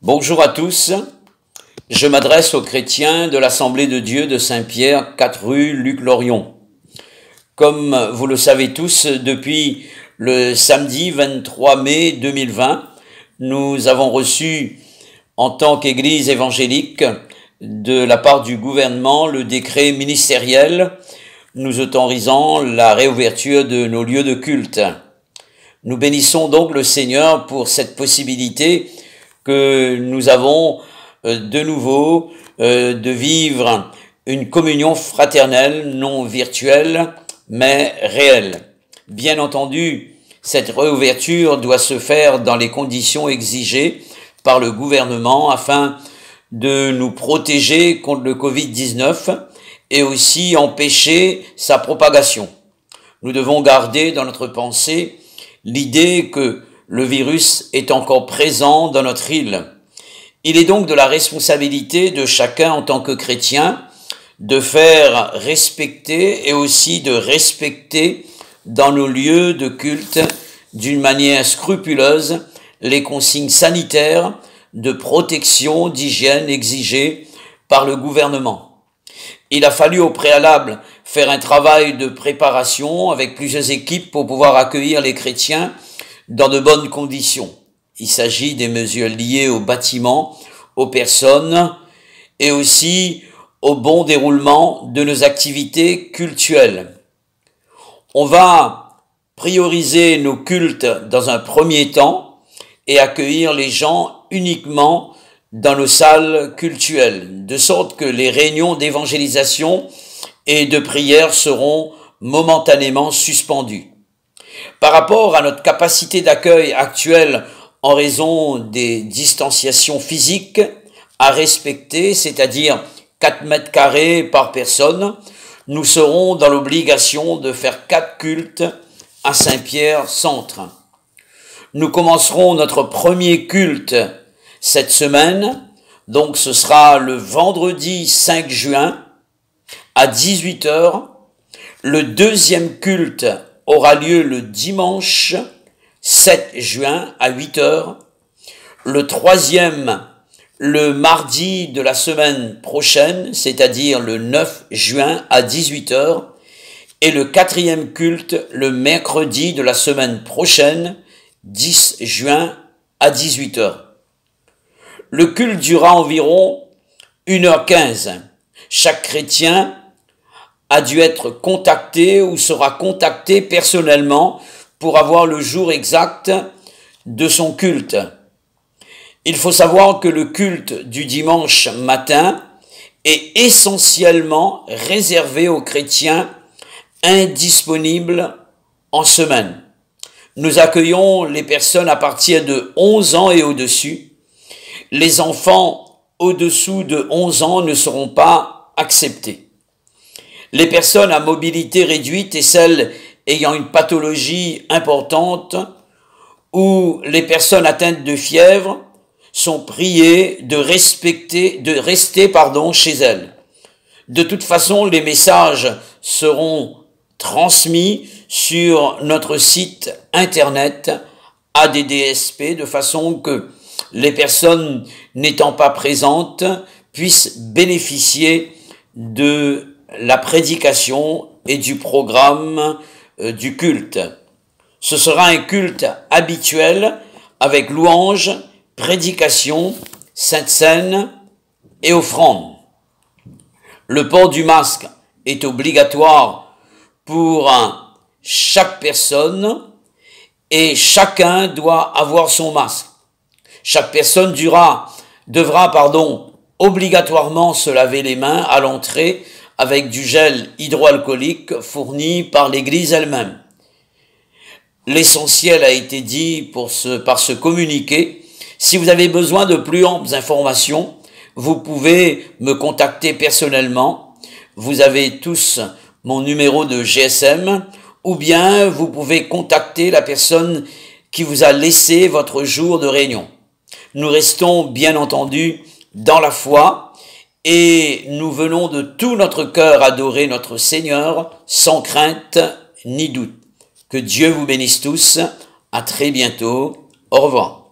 Bonjour à tous, je m'adresse aux chrétiens de l'Assemblée de Dieu de Saint-Pierre, 4 rue Luc-Lorion. Comme vous le savez tous, depuis le samedi 23 mai 2020, nous avons reçu en tant qu'Église évangélique de la part du gouvernement le décret ministériel nous autorisant la réouverture de nos lieux de culte. Nous bénissons donc le Seigneur pour cette possibilité que nous avons de nouveau de vivre une communion fraternelle, non virtuelle, mais réelle. Bien entendu, cette réouverture doit se faire dans les conditions exigées par le gouvernement afin de nous protéger contre le Covid-19 et aussi empêcher sa propagation. Nous devons garder dans notre pensée l'idée que le virus est encore présent dans notre île. Il est donc de la responsabilité de chacun en tant que chrétien de faire respecter et aussi de respecter dans nos lieux de culte d'une manière scrupuleuse les consignes sanitaires de protection, d'hygiène exigées par le gouvernement. Il a fallu au préalable faire un travail de préparation avec plusieurs équipes pour pouvoir accueillir les chrétiens dans de bonnes conditions. Il s'agit des mesures liées aux bâtiments, aux personnes et aussi au bon déroulement de nos activités cultuelles. On va prioriser nos cultes dans un premier temps et accueillir les gens uniquement dans nos salles cultuelles, de sorte que les réunions d'évangélisation et de prière seront momentanément suspendues. Par rapport à notre capacité d'accueil actuelle en raison des distanciations physiques à respecter, c'est-à-dire 4 mètres carrés par personne, nous serons dans l'obligation de faire 4 cultes à Saint-Pierre-Centre. Nous commencerons notre premier culte cette semaine, donc ce sera le vendredi 5 juin à 18h. Le deuxième culte aura lieu le dimanche 7 juin à 8h. Le troisième, le mardi de la semaine prochaine, c'est-à-dire le 9 juin à 18h. Et le quatrième culte, le mercredi de la semaine prochaine, 10 juin à 18h. Le culte durera environ 1h15. Chaque chrétien a dû être contacté ou sera contacté personnellement pour avoir le jour exact de son culte. Il faut savoir que le culte du dimanche matin est essentiellement réservé aux chrétiens indisponibles en semaine. Nous accueillons les personnes à partir de 11 ans et au-dessus. Les enfants au-dessous de 11 ans ne seront pas acceptés. Les personnes à mobilité réduite et celles ayant une pathologie importante ou les personnes atteintes de fièvre sont priées de rester chez elles. De toute façon, les messages seront transmis sur notre site internet ADDSP de façon que les personnes n'étant pas présentes puissent bénéficier de la prédication et du programme du culte. Ce sera un culte habituel avec louange, prédication, sainte scène et offrande. Le port du masque est obligatoire pour chaque personne et chacun doit avoir son masque. Chaque personne devra obligatoirement se laver les mains à l'entrée avec du gel hydroalcoolique fourni par l'Église elle-même. L'essentiel a été dit par ce communiqué. Si vous avez besoin de plus amples informations, vous pouvez me contacter personnellement. Vous avez tous mon numéro de GSM ou bien vous pouvez contacter la personne qui vous a laissé votre jour de réunion. Nous restons bien entendu dans la foi et nous venons de tout notre cœur adorer notre Seigneur sans crainte ni doute. Que Dieu vous bénisse tous. À très bientôt. Au revoir.